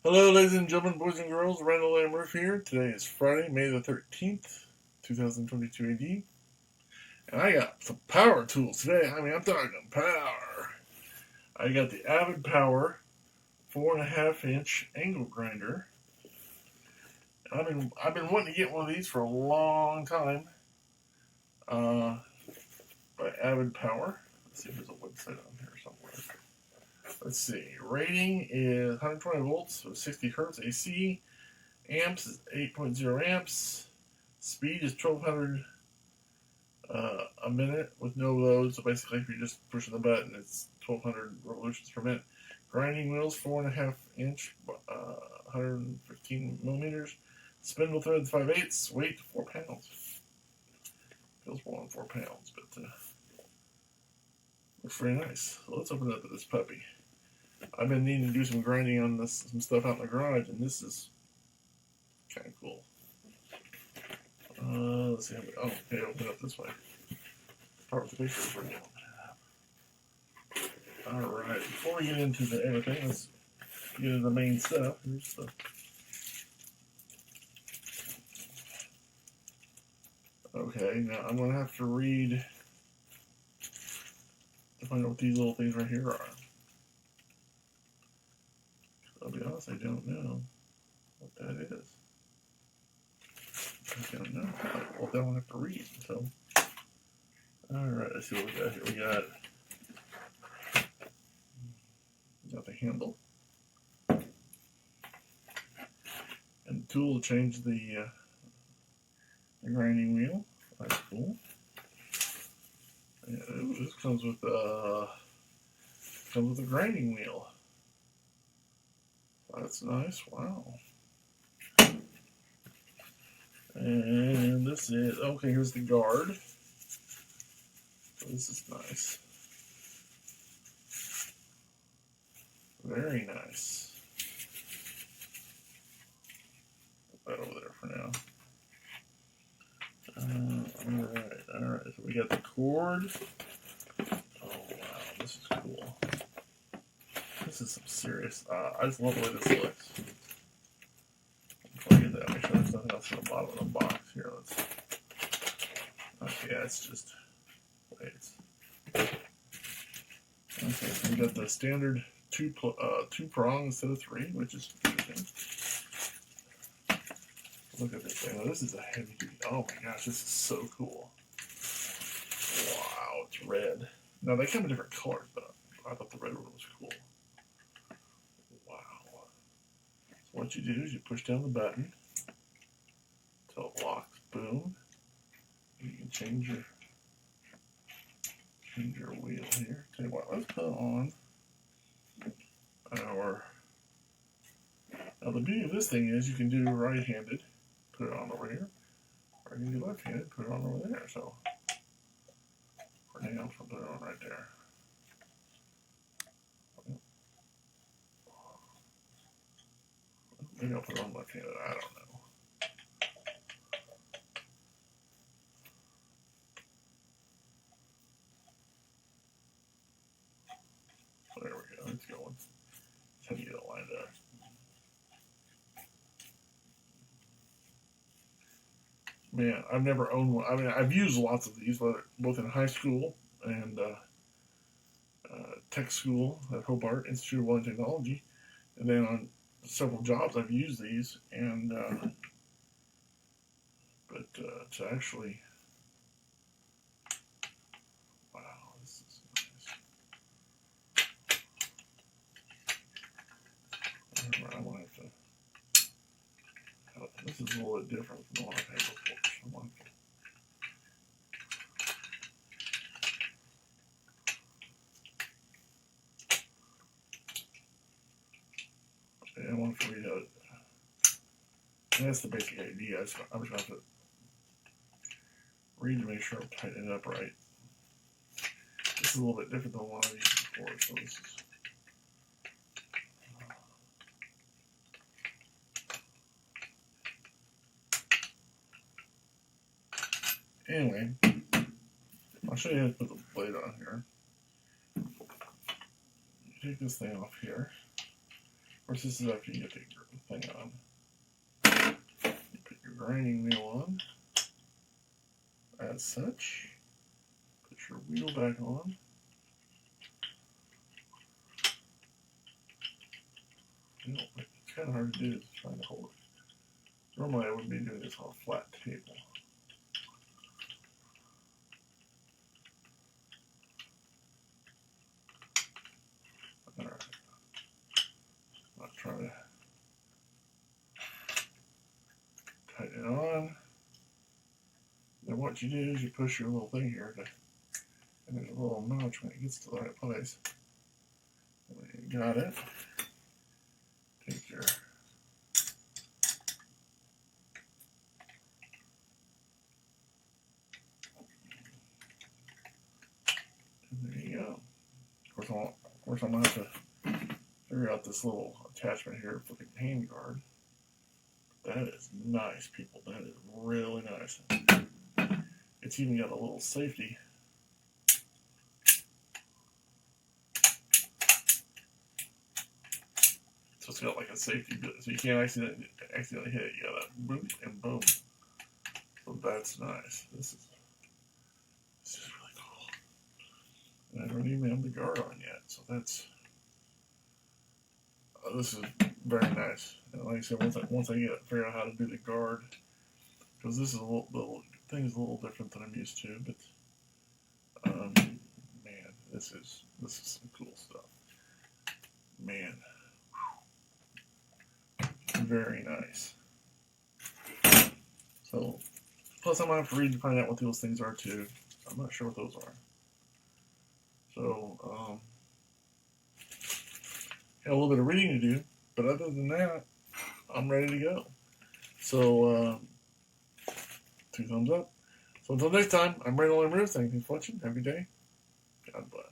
Hello, ladies and gentlemen, boys and girls. Randall M. Roof here. Today is Friday, May the 13th, 2022 AD. And I got some power tools today. I'm talking power. I got the AVID Power 4.5-inch angle grinder. I've been wanting to get one of these for a long time. By AVID Power. Let's see if there's a website on here somewhere. Let's see. Rating is 120 volts with 60 hertz AC. Amps is 8.0 amps. Speed is 1200 a minute with no load. So basically, if you're just pushing the button, it's 1200 revolutions per minute. Grinding wheels, 4.5-inch, 115 millimeters. Spindle threads, 5/8. Weight, 4 pounds. Feels more than 4 pounds, but looks very nice. So let's open up this puppy. I've been needing to do some grinding on some stuff out in the garage, and this is kind of cool. Let's see how we, okay, open up this way. Start with the pictures we're doing. Alright, before we get into everything, let's get into the main stuff. Here's the okay, now I'm going to have to read to find out what these little things right here are. I'll be honest, I don't know what that is. I don't know. Well, then I'll have to read. So, alright, let's see what we got here. We got the handle. And the tool to change the grinding wheel. That's cool. Yeah, this comes with a grinding wheel. That's nice. Wow. And this is okay. Here's the guard. So this is nice. Very nice. Put that over there for now. Alright. So we got the cord. Oh wow, this is cool. This is some serious. I just love the way this looks. Before I get that, make sure there's nothing else in the bottom of the box. Here, let's. Okay, yeah, it's just weights. Okay, so we got the standard two prong instead of 3, which is interesting. Look at this thing. Oh, this is a heavy duty. Oh my gosh, this is so cool. Wow, it's red. Now they come in different colors, but I thought the red one was cool. Wow. So what you do is you push down the button until it locks. Boom. You can change your wheel here. Tell you what, let's put on our. Now the beauty of this thing is you can do right-handed, put it on over here, or you can do left-handed, put it on over there. So for now, I'm gonna put it on right there. Maybe I'll put it on left-handed. I don't know. So there we go. It's going. Just have to get it lined up. Man, I've never owned one. I mean, I've used lots of these, both in high school and tech school at Hobart Institute of Water Technology, and then on several jobs I've used these. And but to actually, wow, this is nice. I want to. This is a little bit different from the one I've had before. So I want to read out. That's the basic idea. I'm just going to have to read to make sure I'm tightening it up right. This is a little bit different than one I've used before. So this is. Anyway, I'll show you how to put the blade on here. You take this thing off here. course, this is after you get the thing on. You put your grinding wheel on, as such. Put your wheel back on. You know, it's kind of hard to do, is trying to hold it. Normally I wouldn't be doing this on a flat table. Alright. I'll try to tighten it on. Then what you do is you push your little thing here, and there's a little notch when it gets to the right place. When you got it, take your and there you go. Of course, I'm gonna have to figure out this little attachment here for the hand guard. That is nice, people. That is really nice. It's even got a little safety. So it's got like a safety bit, so you can't accidentally hit it. You gotta boom and boom. So that's nice. This is really cool. And I don't even have the guard on yet, so that's this is very nice. And like I said, once I figure out how to do the guard, because this is the thing is a little different than I'm used to, but man, this is some cool stuff. Man, very nice. So, plus I'm gonna have to read to find out what those things are too. I'm not sure what those are. So, got a little bit of reading to do, but other than that, I'm ready to go. So, 2 thumbs up. So until next time, I'm Randall M. Riz. Thank you for watching. Have a good day. God bless.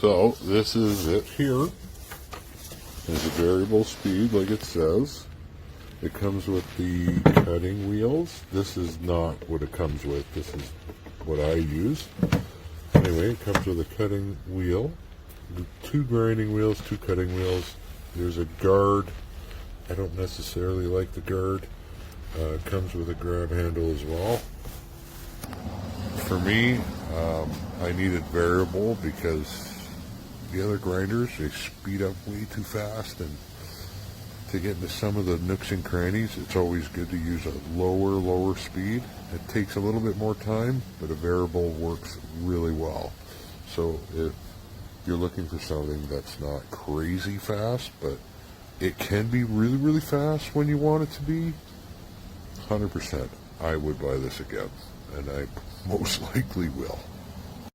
So this is it here. There's a variable speed like it says. It comes with the cutting wheels. This is not what it comes with. This is what I use. Anyway, it comes with a cutting wheel, 2 grinding wheels, 2 cutting wheels. There's a guard. I don't necessarily like the guard. It comes with a grab handle as well. For me, I needed variable because the other grinders, they speed up way too fast, and to get into some of the nooks and crannies, it's always good to use a lower speed. It takes a little bit more time, but a variable works really well. So if you're looking for something that's not crazy fast, but it can be really fast when you want it to be, 100%, I would buy this again, and I most likely will.